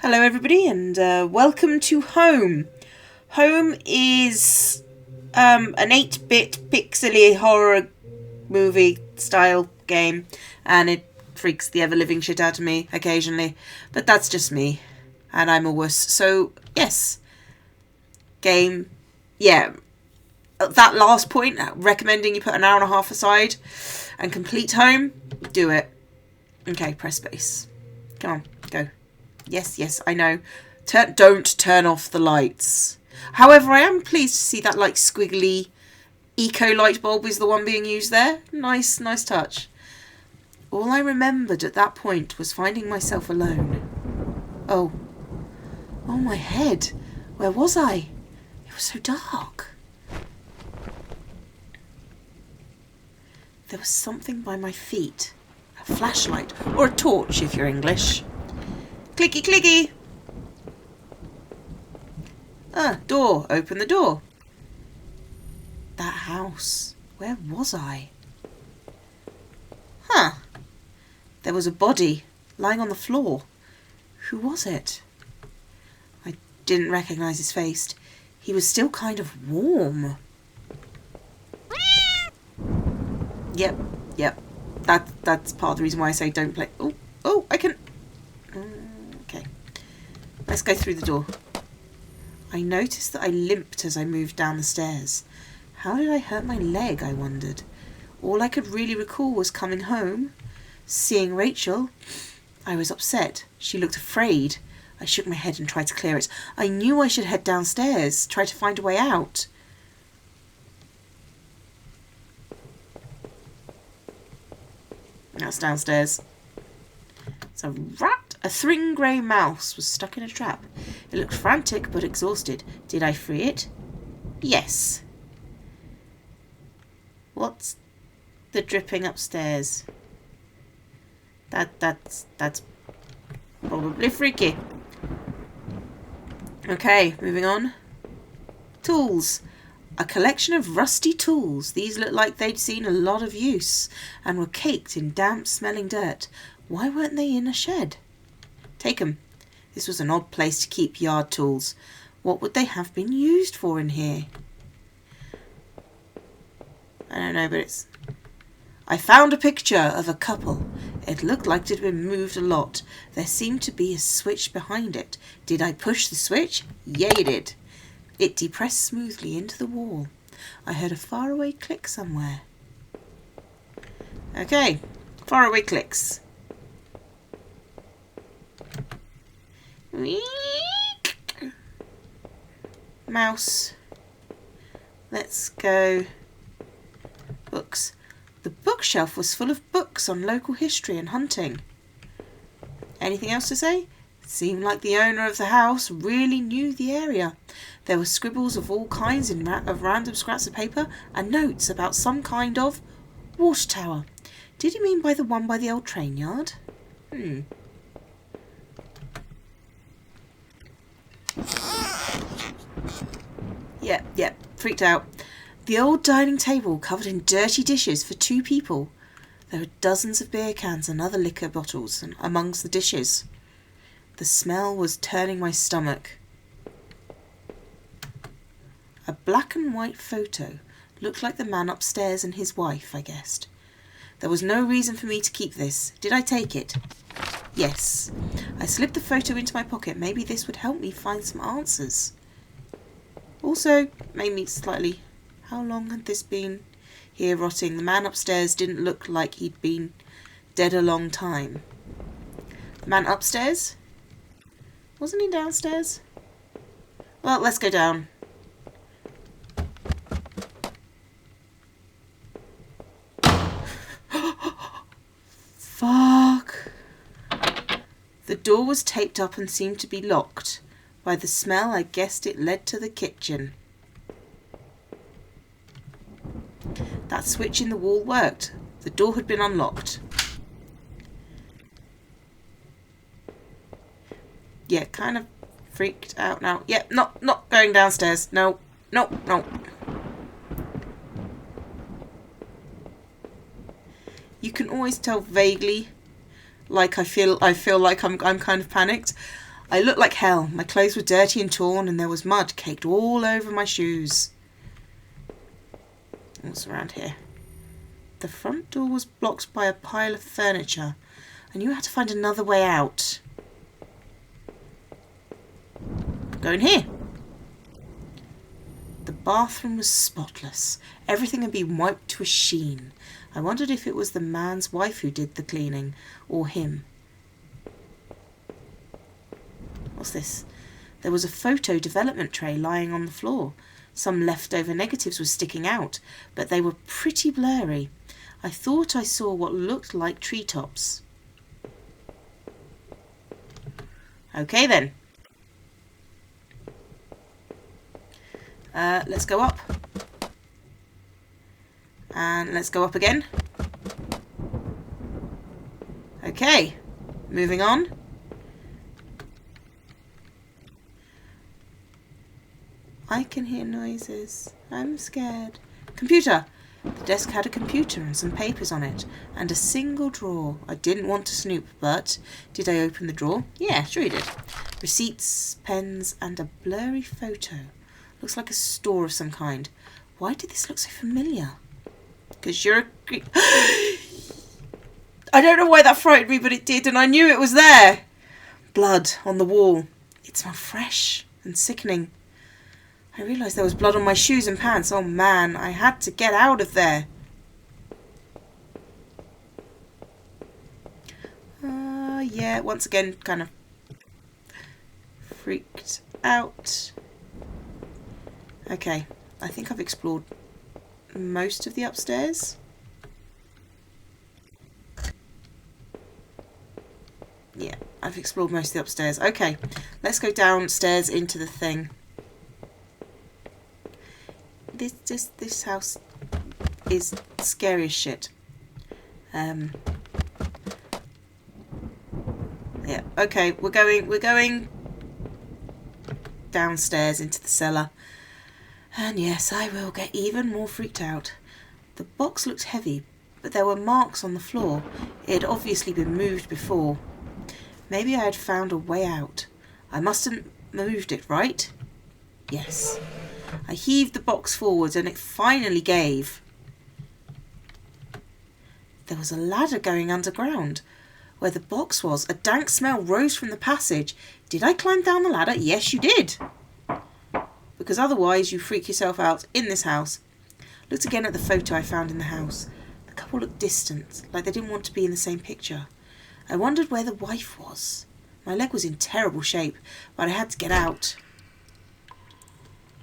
Hello everybody and welcome to Home. Home is an 8-bit pixely horror movie style game, and it freaks the ever-living shit out of me occasionally, but that's just me, and I'm a wuss. So yes, game, yeah, at that last point, recommending you put an hour and a half aside and complete Home, do it. Okay, press space. Come on, go. Yes, I know. Don't turn off the lights. However, I am pleased to see that like squiggly eco light bulb is the one being used there. Nice touch. All I remembered at that point was finding myself alone. Oh my head. Where was I? It was so dark. There was something by my feet. A flashlight, or a torch if you're English. Clicky clicky. Door. Open the door. That house. Where was I? There was a body lying on the floor. Who was it? I didn't recognise his face. He was still kind of warm. Yep. That's part of the reason why I say don't play. Oh, I can... Okay. Let's go through the door. I noticed that I limped as I moved down the stairs. How did I hurt my leg, I wondered. All I could really recall was coming home, seeing Rachel. I was upset. She looked afraid. I shook my head and tried to clear it. I knew I should head downstairs, try to find a way out. That's downstairs. It's a rat. A thin grey mouse was stuck in a trap. It looked frantic but exhausted. Did I free it? Yes. What's the dripping upstairs? That's probably freaky. Okay, moving on. Tools. A collection of rusty tools. These looked like they'd seen a lot of use and were caked in damp-smelling dirt. Why weren't they in a shed? Take 'em. This was an odd place to keep yard tools. What would they have been used for in here? I don't know, but it's... I found a picture of a couple. It looked like it had been moved a lot. There seemed to be a switch behind it. Did I push the switch? Yeah, you did. It depressed smoothly into the wall. I heard a faraway click somewhere. Okay, faraway clicks. Mouse. Let's go. Books. The bookshelf was full of books on local history and hunting. Anything else to say? It seemed like the owner of the house really knew the area. There were scribbles of all kinds of random scraps of paper and notes about some kind of water tower. Did he mean by the one by the old train yard? Yep, freaked out. The old dining table covered in dirty dishes for 2 people. There were dozens of beer cans and other liquor bottles amongst the dishes. The smell was turning my stomach. A black and white photo looked like the man upstairs and his wife, I guessed. There was no reason for me to keep this. Did I take it? Yes. I slipped the photo into my pocket. Maybe this would help me find some answers. Also, made me slightly... How long had this been here rotting? The man upstairs didn't look like he'd been dead a long time. The man upstairs? Wasn't he downstairs? Well, let's go down. Fuck. The door was taped up and seemed to be locked. By the smell, I guessed it led to the kitchen. That switch in the wall worked. The door had been unlocked. Yeah, kind of freaked out now. Yeah, not going downstairs. No. You can always tell vaguely, like I feel like I'm kind of panicked. I looked like hell. My clothes were dirty and torn, and there was mud caked all over my shoes. What's around here? The front door was blocked by a pile of furniture. I knew I had to find another way out. Go in here. The bathroom was spotless. Everything had been wiped to a sheen. I wondered if it was the man's wife who did the cleaning, or him. What's this? There was a photo development tray lying on the floor. Some leftover negatives were sticking out, but they were pretty blurry. I thought I saw what looked like treetops. Okay then. Let's go up. And let's go up again. Okay, moving on. I can hear noises. I'm scared. Computer! The desk had a computer and some papers on it, and a single drawer. I didn't want to snoop, but did I open the drawer? Yeah, sure you did. Receipts, pens, and a blurry photo. Looks like a store of some kind. Why did this look so familiar? Because you're a... I don't know why that frightened me, but it did, and I knew it was there. Blood on the wall. It smelled fresh and sickening. I realised there was blood on my shoes and pants. Oh man, I had to get out of there. Yeah, once again, kind of freaked out. Okay, I think I've explored most of the upstairs. Yeah, I've explored most of the upstairs. Okay, let's go downstairs into the thing. This house is scary as shit. Yeah, okay, we're going downstairs into the cellar. And yes, I will get even more freaked out. The box looked heavy, but there were marks on the floor. It had obviously been moved before. Maybe I had found a way out. I must have moved it, right? Yes. I heaved the box forwards and it finally gave. There was a ladder going underground. Where the box was, a dank smell rose from the passage. Did I climb down the ladder? Yes, you did. Because otherwise you freak yourself out in this house. Looked again at the photo I found in the house. The couple looked distant, like they didn't want to be in the same picture. I wondered where the wife was. My leg was in terrible shape, but I had to get out.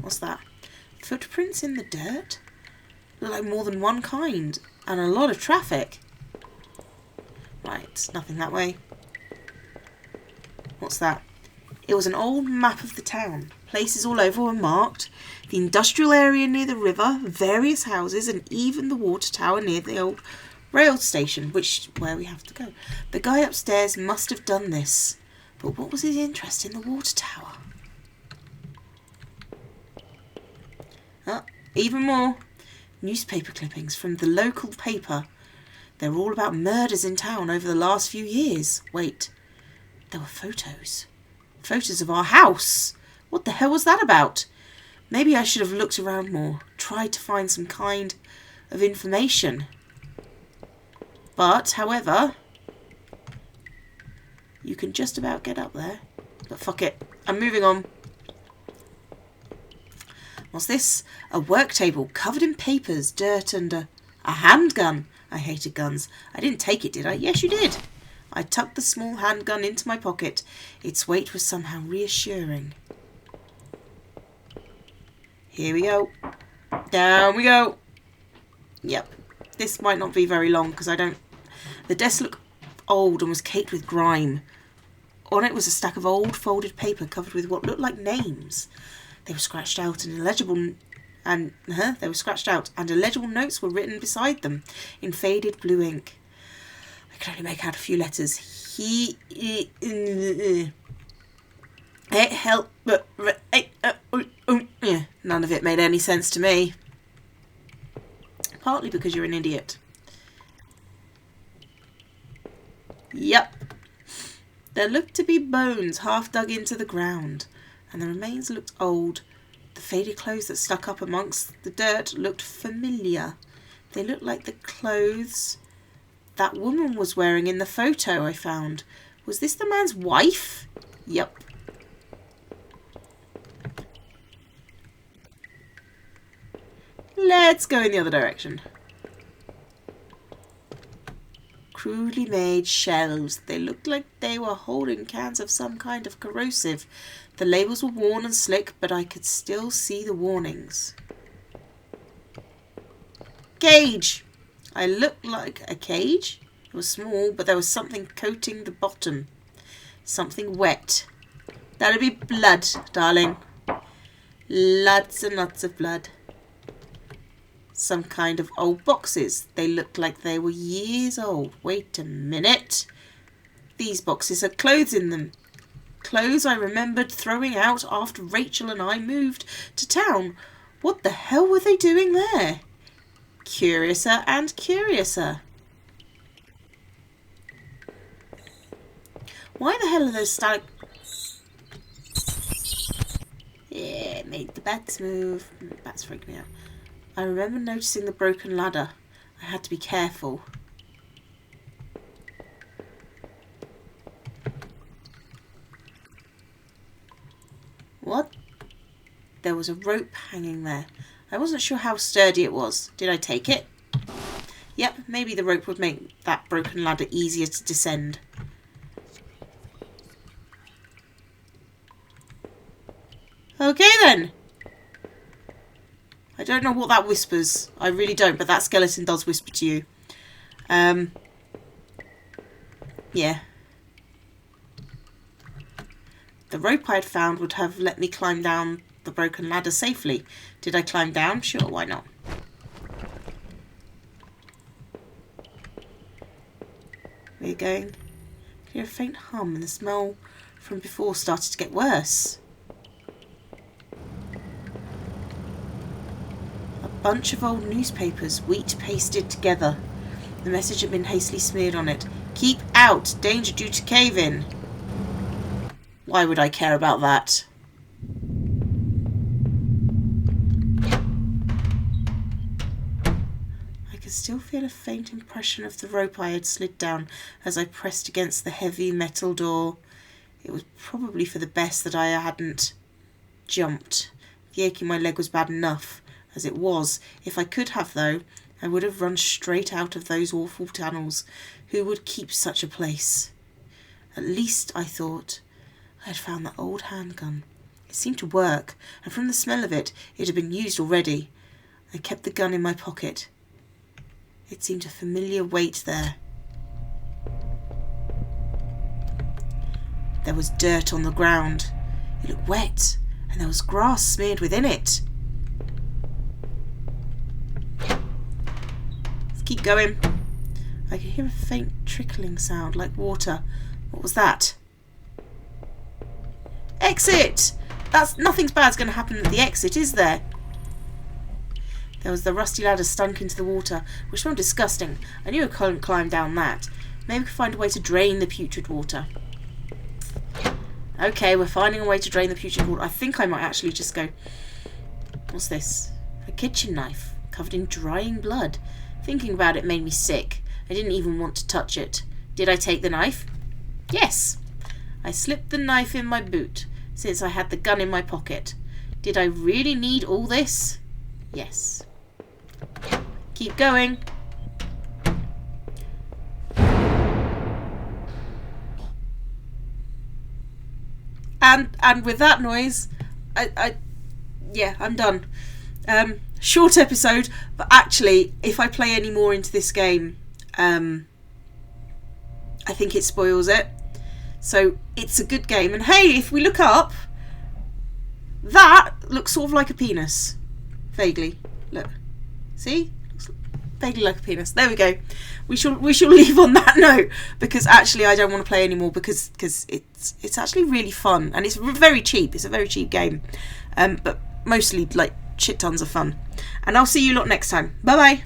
What's that? Footprints in the dirt? Look like more than one kind, and a lot of traffic. Right, nothing that way. What's that? It was an old map of the town. Places all over were marked. The industrial area near the river, various houses, and even the water tower near the old rail station, which is where we have to go. The guy upstairs must have done this. But what was his interest in the water tower? Even more. Newspaper clippings from the local paper. They're all about murders in town over the last few years. Wait, there were photos. Photos of our house. What the hell was that about? Maybe I should have looked around more, tried to find some kind of information. But, however, you can just about get up there. But fuck it, I'm moving on. What's this? A work table covered in papers, dirt, and a handgun. I hated guns. I didn't take it, did I? Yes, you did. I tucked the small handgun into my pocket. Its weight was somehow reassuring. Here we go. Down we go. Yep. This might not be very long because I don't... The desk looked old and was caked with grime. On it was a stack of old folded paper covered with what looked like names. They were scratched out and illegible... they were scratched out, and illegible notes were written beside them in faded blue ink. I could only make out a few letters. None of it made any sense to me. Partly because you're an idiot. Yep. There looked to be bones half dug into the ground, and the remains looked old. The faded clothes that stuck up amongst the dirt looked familiar. They looked like the clothes that woman was wearing in the photo I found. Was this the man's wife? Yep. Let's go in the other direction. Crudely made shells. They looked like they were holding cans of some kind of corrosive. The labels were worn and slick, but I could still see the warnings. Cage! I looked like a cage. It was small, but there was something coating the bottom. Something wet. That'll be blood, darling. Lots and lots of blood. Some kind of old boxes. They looked like they were years old. Wait a minute. These boxes had clothes in them. Clothes I remembered throwing out after Rachel and I moved to town. What the hell were they doing there? Curiouser and curiouser. Why the hell are those Yeah, it made the bats move. Bats freak me out. I remember noticing the broken ladder. I had to be careful. What? There was a rope hanging there. I wasn't sure how sturdy it was. Did I take it? Yep, maybe the rope would make that broken ladder easier to descend. Okay then. I don't know what that whispers. I really don't, but that skeleton does whisper to you. Yeah. The rope I had found would have let me climb down the broken ladder safely. Did I climb down? Sure, why not? Where are you going? I hear a faint hum and the smell from before started to get worse. Bunch of old newspapers, wheat pasted together. The message had been hastily smeared on it. Keep out! Danger due to cave-in. Why would I care about that? I could still feel a faint impression of the rope I had slid down as I pressed against the heavy metal door. It was probably for the best that I hadn't jumped. The ache in my leg was bad enough as it was. If I could have, though, I would have run straight out of those awful tunnels. Who would keep such a place? At least, I thought, I had found that old handgun. It seemed to work, and from the smell of it, it had been used already. I kept the gun in my pocket. It seemed a familiar weight there. There was dirt on the ground. It looked wet, and there was grass smeared within it. Keep going. I could hear a faint trickling sound like water. What was that? Exit! Nothing's bad's going to happen at the exit, is there? There was the rusty ladder sunk into the water, which smelled disgusting. I knew I couldn't climb down that. Maybe we could find a way to drain the putrid water. Okay, we're finding a way to drain the putrid water. I think I might actually just go... What's this? A kitchen knife covered in drying blood. Thinking about it made me sick. I didn't even want to touch it. Did I take the knife? Yes. I slipped the knife in my boot, since I had the gun in my pocket. Did I really need all this? Yes. Keep going. And with that noise, yeah, I'm done. Short episode, but actually, if I play any more into this game, I think it spoils it. So it's a good game. And hey, if we look up, that looks sort of like a penis. Vaguely. Look. See? Looks vaguely like a penis. There we go. We shall leave on that note, because actually I don't want to play anymore because it's actually really fun and it's very cheap. It's a very cheap game. But mostly like shit tons of fun. And I'll see you lot next time. Bye bye.